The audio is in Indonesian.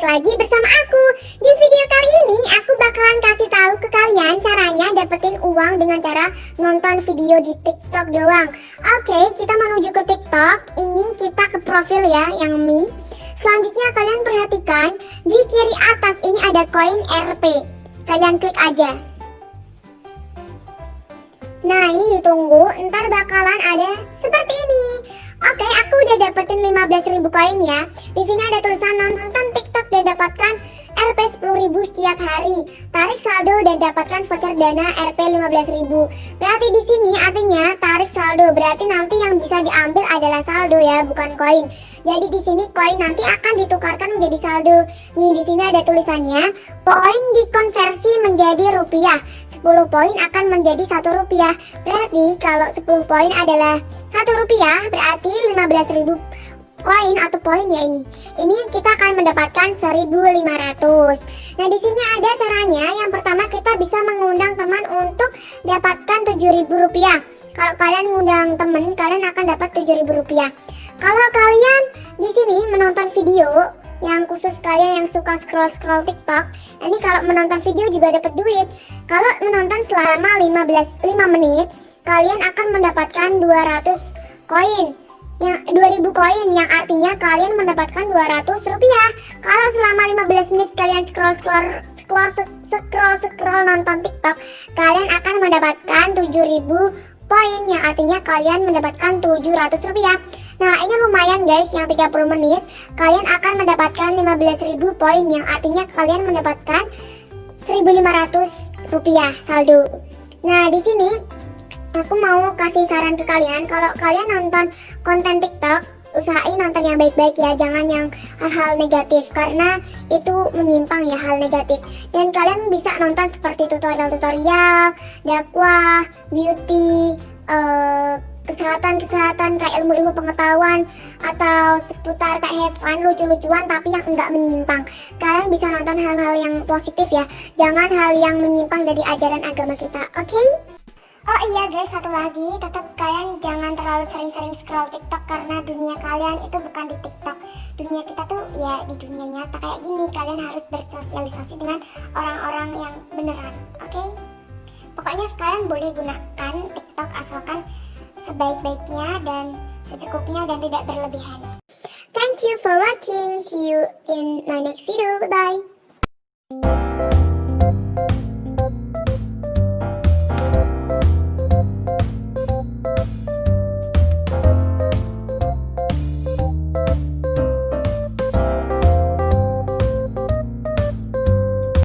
balik lagi bersama aku. Di video kali ini aku bakalan kasih tahu ke kalian caranya dapetin uang dengan cara nonton video di TikTok doang. Oke, kita menuju ke TikTok. Ini kita ke profil ya, yang Mi. Selanjutnya kalian perhatikan di kiri atas ini ada koin RP. Kalian klik aja. Nah, ini ditunggu, ntar bakalan ada seperti ini. Oke, aku udah dapetin 15.000 koin ya. Di sini ada tulisan nonton TikTok dan dapatkan Rp 10.000 setiap hari. Tarik saldo dan dapatkan voucher dana Rp 15.000. Berarti di sini artinya tarik saldo, berarti nanti yang bisa diambil adalah saldo ya, bukan koin. Jadi di sini koin nanti akan ditukarkan menjadi saldo. Nih di sini ada tulisannya, poin dikonversi menjadi rupiah. 10 poin akan menjadi 1 rupiah. Berarti kalau 10 poin adalah 1 rupiah, berarti 15.000 koin atau poin ya ini. Ini kita akan mendapatkan 1.500. Nah di sini ada caranya. Yang pertama kita bisa mengundang teman untuk dapatkan 7.000 rupiah. Kalau kalian mengundang teman, kalian akan dapat 7.000 rupiah. Kalau kalian di sini menonton video, yang khusus kalian yang suka scroll TikTok, ini kalau menonton video juga dapat duit. Kalau menonton selama 5 menit, kalian akan mendapatkan 200 koin. Yang 2000 koin, yang artinya kalian mendapatkan 200 rupiah. Kalau selama 15 menit kalian scroll nonton TikTok, kalian akan mendapatkan 7.000 poin, yang artinya kalian mendapatkan 700 rupiah. Nah ini lumayan guys, yang 30 menit kalian akan mendapatkan 15.000 poin, yang artinya kalian mendapatkan 1.500 rupiah saldo. Nah di sini aku mau kasih saran ke kalian, kalau kalian nonton konten TikTok, usahain nonton yang baik-baik ya, jangan yang hal-hal negatif, karena itu menyimpang ya hal negatif. Dan kalian bisa nonton seperti tutorial-tutorial, dakwah, beauty, kesehatan kayak ilmu-ilmu pengetahuan, atau seputar kayak have fun, lucu-lucuan tapi yang enggak menyimpang. Kalian bisa nonton hal-hal yang positif ya, jangan hal yang menyimpang dari ajaran agama kita, oke? Oh iya guys, satu lagi, tetap kalian jangan terlalu sering-sering scroll TikTok, karena dunia kalian itu bukan di TikTok. Dunia kita tuh ya di dunia nyata kayak gini. Kalian harus bersosialisasi dengan orang-orang yang beneran, oke? Pokoknya kalian boleh gunakan TikTok asalkan sebaik-baiknya dan secukupnya dan tidak berlebihan. Thank you for watching. See you in my next video. Bye-bye.